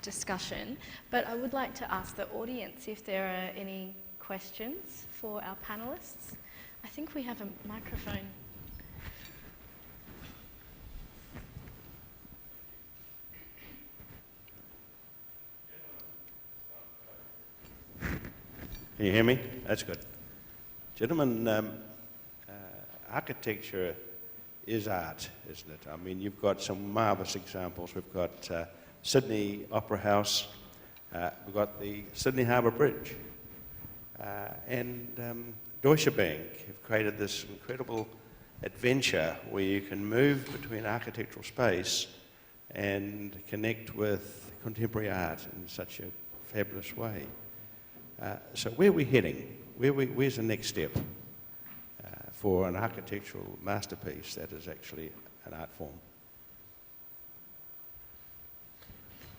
discussion. But I would like to ask the audience if there are any questions for our panellists. I think we have a microphone. Can you hear me? That's good. Gentlemen, architecture is art, isn't it? I mean, you've got some marvellous examples. We've got Sydney Opera House. We've got the Sydney Harbour Bridge. and Deutsche Bank have created this incredible adventure where you can move between architectural space and connect with contemporary art in such a fabulous way. So where are we heading? Where's the next step for an architectural masterpiece that is actually an art form?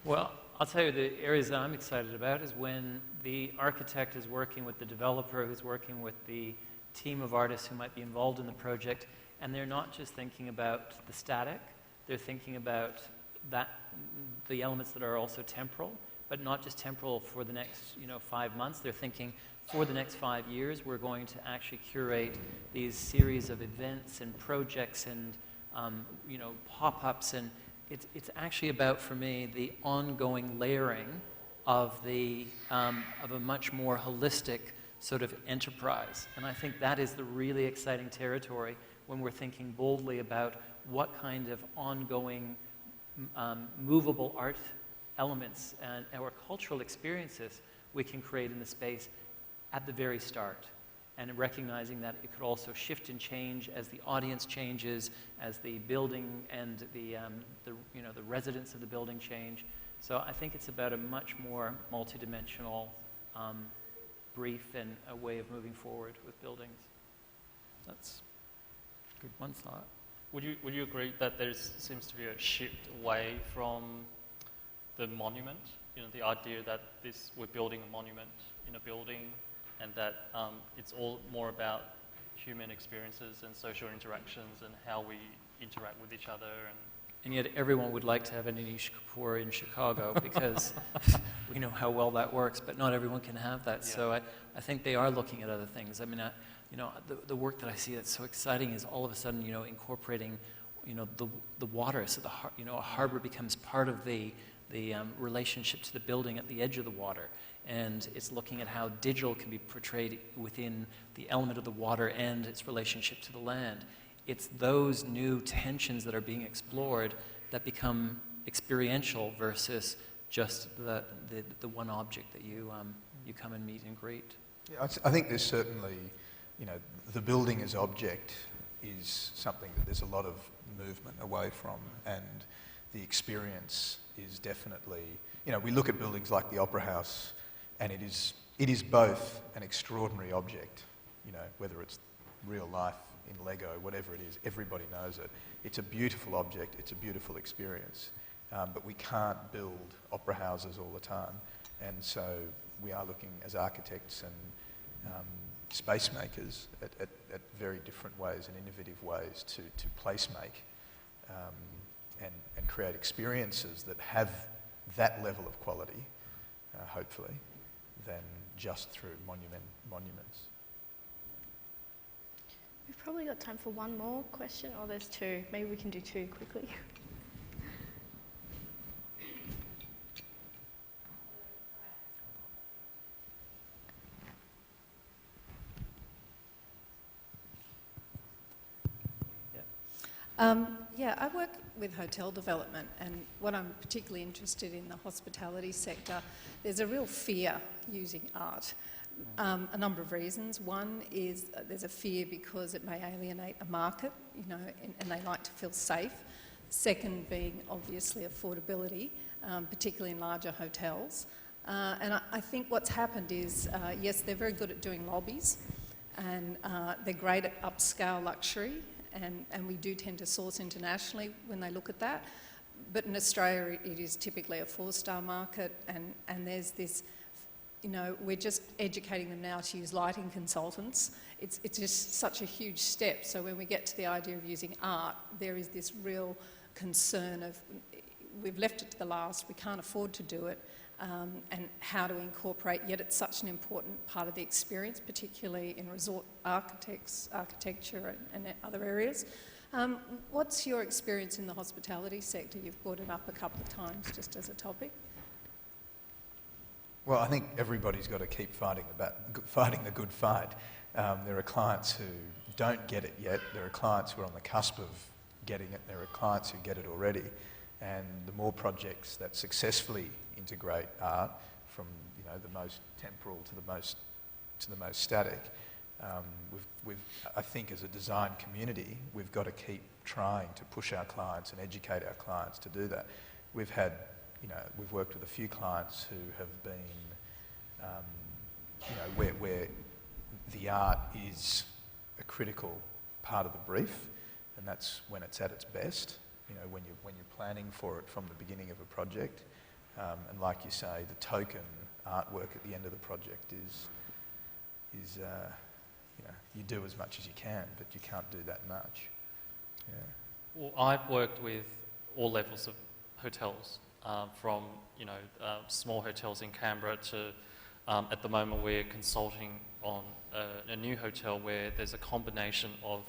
Well, I'll tell you the areas that I'm excited about is when the architect is working with the developer who's working with the team of artists who might be involved in the project, and they're not just thinking about the static, they're thinking about the elements that are also temporal, but not just temporal for the next 5 months. They're thinking for the next 5 years we're going to actually curate these series of events and projects and pop-ups, and it's actually about, for me, the ongoing layering of a much more holistic sort of enterprise. And I think that is the really exciting territory when we're thinking boldly about what kind of ongoing movable art elements and or cultural experiences we can create in the space at the very start, and recognizing that it could also shift and change as the audience changes, as the building and the residents of the building change. So I think it's about a much more multidimensional brief and a way of moving forward with buildings. That's good one thought. Would you agree that there seems to be a shift away from the monument? The idea that we're building a monument in a building, and that it's all more about human experiences and social interactions and how we interact with each other. And yet everyone would like to have an Anish Kapoor in Chicago because we know how well that works, but not everyone can have that. Yeah. So I think they are looking at other things. I mean, the work that I see that's so exciting is all of a sudden, incorporating, the water. So a harbor becomes part of the relationship to the building at the edge of the water. And it's looking at how digital can be portrayed within the element of the water and its relationship to the land. It's those new tensions that are being explored that become experiential versus just the one object that you come and meet and greet. Yeah, I think there's certainly, the building as object is something that there's a lot of movement away from, and the experience is definitely, we look at buildings like the Opera House, and it is both an extraordinary object, whether it's real life, in Lego, whatever it is, everybody knows it. It's a beautiful object, it's a beautiful experience, but we can't build opera houses all the time, and so we are looking as architects and space makers at very different ways and innovative ways to place make and create experiences that have that level of quality, hopefully, than just through monuments. We've probably got time for one more question, or there's two. Maybe we can do two quickly. I work with hotel development, and what I'm particularly interested in the hospitality sector, there's a real fear using art. A number of reasons. One is there's a fear because it may alienate a market, and they like to feel safe. Second being obviously affordability, particularly in larger hotels. And I think what's happened is, yes, they're very good at doing lobbies, and they're great at upscale luxury, and we do tend to source internationally when they look at that. But in Australia, it is typically a 4-star market, and there's this, we're just educating them now to use lighting consultants. It's just such a huge step. So when we get to the idea of using art, there is this real concern of, we've left it to the last, we can't afford to do it, and how to incorporate, yet it's such an important part of the experience, particularly in resort architecture and other areas. What's your experience in the hospitality sector? You've brought it up a couple of times just as a topic. Well, I think everybody's got to keep fighting the good fight. There are clients who don't get it yet. There are clients who are on the cusp of getting it. There are clients who get it already. And the more projects that successfully integrate art, from the most temporal to the most to the most static. I think as a design community, we've got to keep trying to push our clients and educate our clients to do that. We've worked with a few clients who have been, where the art is a critical part of the brief, and that's when it's at its best. When you're planning for it from the beginning of a project, and like you say, the token artwork at the end of the project is you do as much as you can, but you can't do that much. Yeah. Well, I've worked with all levels of hotels, from small hotels in Canberra to at the moment we're consulting on a new hotel where there's a combination of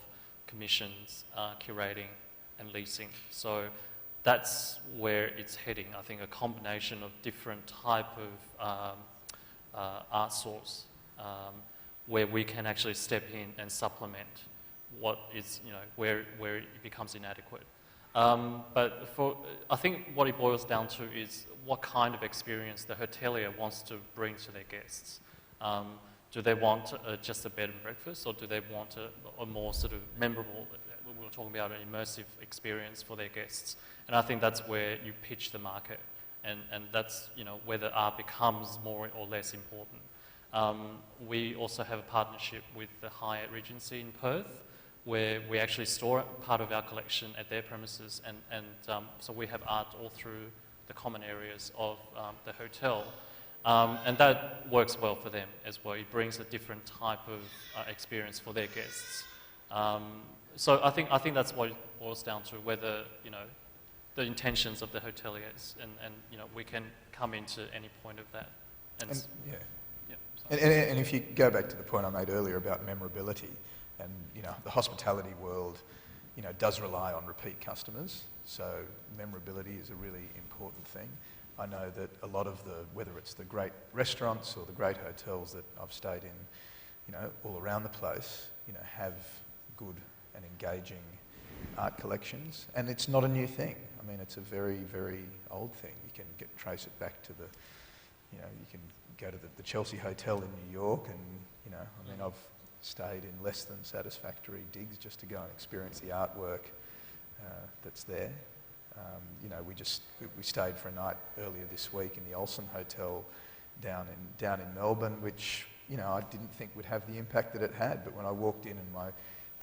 commissions, curating and leasing. So that's where it's heading. I think a combination of different type of art source where we can actually step in and supplement what is, where it becomes inadequate. But I think what it boils down to is what kind of experience the hotelier wants to bring to their guests. Do they want just a bed and breakfast, or do they want a more sort of memorable, we were talking about an immersive experience for their guests? And I think that's where you pitch the market, and that's whether art becomes more or less important. We also have a partnership with the Hyatt Regency in Perth, where we actually store part of our collection at their premises, and so we have art all through the common areas of the hotel. And that works well for them as well. It brings a different type of experience for their guests. So I think that's what it boils down to, whether the intentions of the hoteliers, and we can come into any point of that. And if you go back to the point I made earlier about memorability, and the hospitality world, does rely on repeat customers. So memorability is a really important thing. I know that a lot of whether it's the great restaurants or the great hotels that I've stayed in, all around the place, have good and engaging art collections. And it's not a new thing. I mean, it's a very, very old thing. You can trace it back to you can go to the Chelsea Hotel in New York, and, I've stayed in less than satisfactory digs just to go and experience the artwork that's there. We stayed for a night earlier this week in the Olsen Hotel down in Melbourne, which I didn't think would have the impact that it had. But when I walked in and my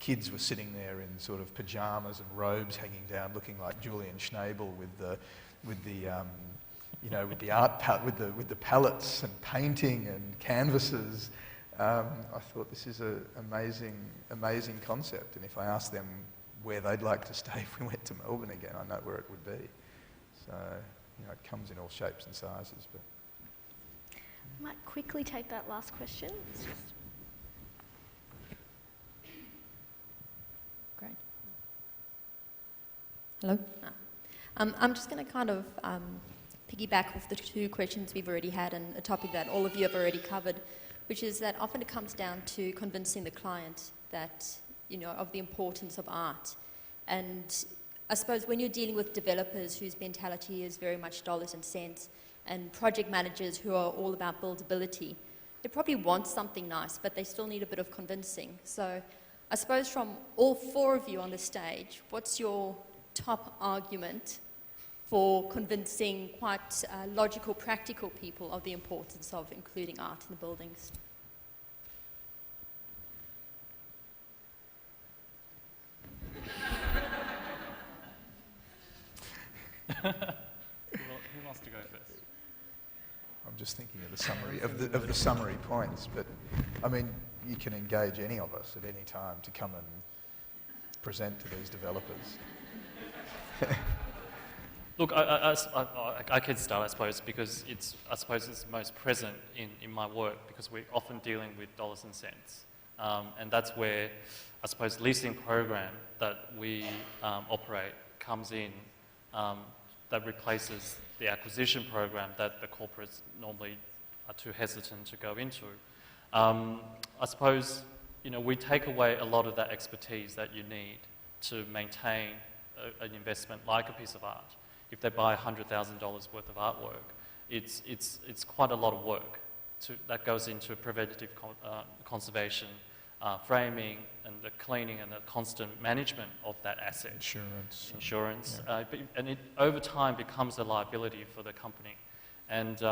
kids were sitting there in sort of pajamas and robes hanging down, looking like Julian Schnabel with the palettes and painting and canvases. I thought this is an amazing concept, and if I asked them where they'd like to stay if we went to Melbourne again, I know where it would be. So, it comes in all shapes and sizes. But I might quickly take that last question. Great. Hello. I'm just going to kind of piggyback off the two questions we've already had, and a topic that all of you have already covered, which is that often it comes down to convincing the client that, of the importance of art. And I suppose when you're dealing with developers whose mentality is very much dollars and cents, and project managers who are all about buildability, they probably want something nice, but they still need a bit of convincing. So I suppose from all four of you on the stage, what's your top argument for convincing quite logical, practical people of the importance of including art in the buildings? Who wants to go first? I'm just thinking of the summary of the summary points. But I mean, you can engage any of us at any time to come and present to these developers. Look, I can start, I suppose, because it's most present in my work, because we're often dealing with dollars and cents. And that's where, I suppose, leasing program that we operate comes in, that replaces the acquisition program that the corporates normally are too hesitant to go into. I suppose, we take away a lot of that expertise that you need to maintain an investment like a piece of art. If they buy $100,000 worth of artwork, it's quite a lot of work. that goes into preventative conservation, framing, and the cleaning and the constant management of that asset. Insurance. Yeah. And it over time becomes a liability for the company. And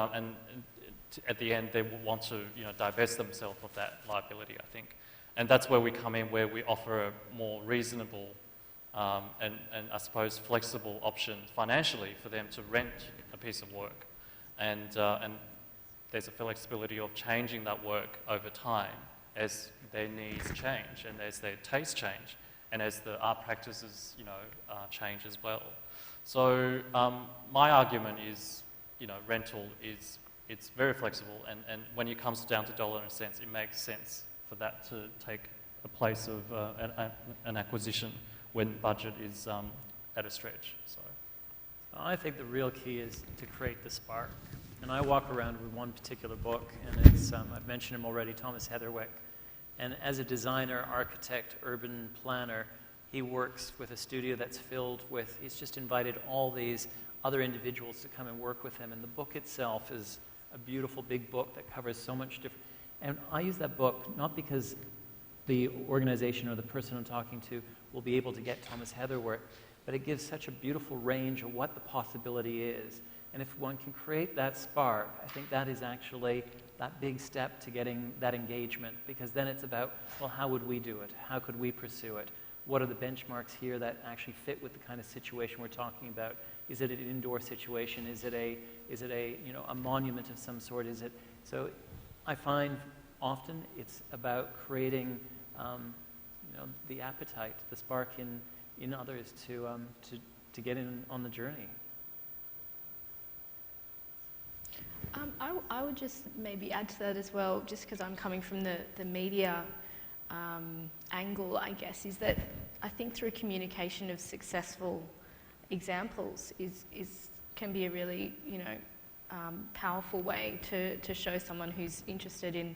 at the end, they will want to divest themselves of that liability, I think. And that's where we come in, where we offer a more reasonable and I suppose flexible option financially for them to rent a piece of work. And there's a flexibility of changing that work over time as their needs change and as their tastes change and as the art practices change as well. So my argument is, rental it's very flexible, and when it comes down to dollar and cents, it makes sense for that to take a place of an acquisition when budget is at a stretch. So I think the real key is to create the spark. And I walk around with one particular book, and it's, I've mentioned him already, Thomas Heatherwick. And as a designer, architect, urban planner, he works with a studio that's filled with, he's just invited all these other individuals to come and work with him. And the book itself is a beautiful big book that covers so much different. And I use that book not because the organization or the person I'm talking to will be able to get Thomas Heatherwick, but it gives such a beautiful range of what the possibility is. And if one can create that spark, I think that is actually that big step to getting that engagement, because then it's about, well, how would we do it? How could we pursue it? What are the benchmarks here that actually fit with the kind of situation we're talking about? Is it an indoor situation? Is it a a monument of some sort? Is it so? I find often it's about creating the appetite, the spark in others to get in on the journey. I would just maybe add to that as well, just because I'm coming from the media angle, I guess, is that I think through communication of successful examples can be a really powerful way to show someone who's interested in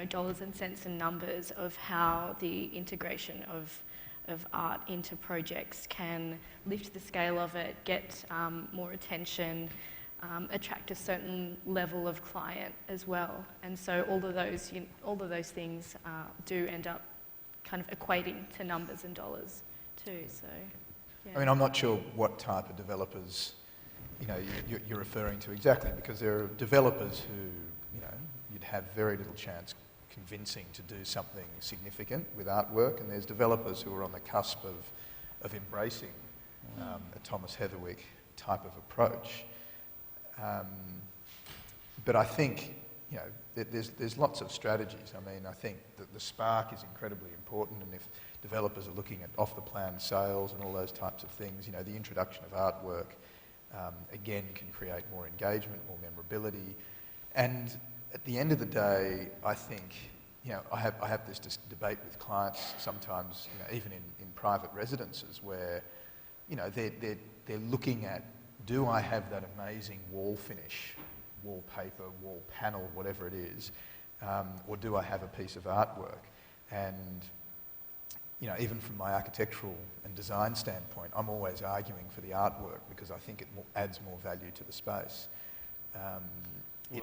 dollars and cents and numbers of how the integration of art into projects can lift the scale of it, get more attention, attract a certain level of client as well. And so all of those things do end up kind of equating to numbers and dollars too. So, yeah. I mean, I'm not sure what type of developers you're referring to exactly, because there are developers who you'd have very little chance convincing to do something significant with artwork, and there's developers who are on the cusp of embracing a Thomas Heatherwick type of approach. But I think there's lots of strategies. I mean, I think that the spark is incredibly important, and if developers are looking at off-the-plan sales and all those types of things, the introduction of artwork again can create more engagement, more memorability. And at the end of the day, I think I have this debate with clients sometimes, even in private residences, where they're looking at, do I have that amazing wall finish, wallpaper, wall panel, whatever it is, or do I have a piece of artwork? And even from my architectural and design standpoint, I'm always arguing for the artwork because I think it adds more value to the space. We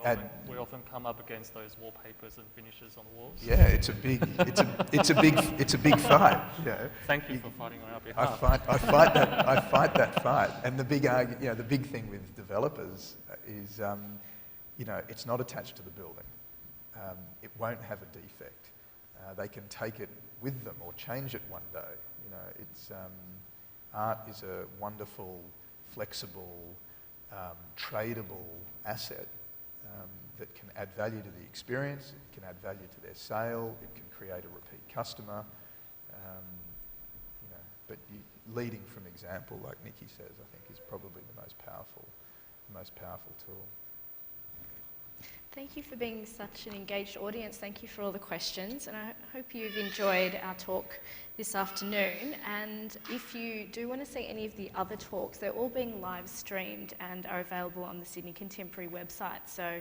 often come up against those wallpapers and finishes on the walls. Yeah, it's a big fight. Thank you for fighting on our behalf. I fight that fight. And the big thing with developers is, it's not attached to the building. It won't have a defect. They can take it with them or change it one day. Art is a wonderful, flexible, tradable asset that can add value to the experience, it can add value to their sale, it can create a repeat customer. But leading from example, like Nikki says, I think is probably the most powerful tool. Thank you for being such an engaged audience. Thank you for all the questions, and I hope you've enjoyed our talk this afternoon. And if you do want to see any of the other talks, they're all being live streamed and are available on the Sydney Contemporary website. So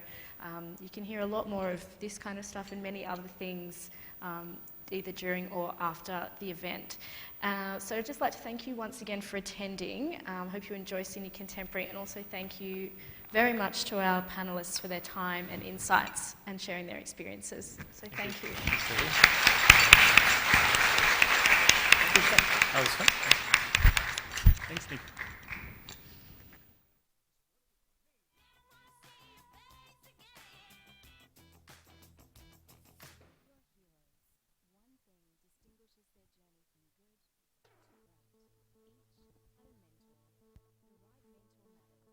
you can hear a lot more of this kind of stuff and many other things either during or after the event. So I'd just like to thank you once again for attending. Hope you enjoy Sydney Contemporary, and also thank you very much to our panellists for their time and insights and sharing their experiences. So thank you. That was fun. Thanks, Nick.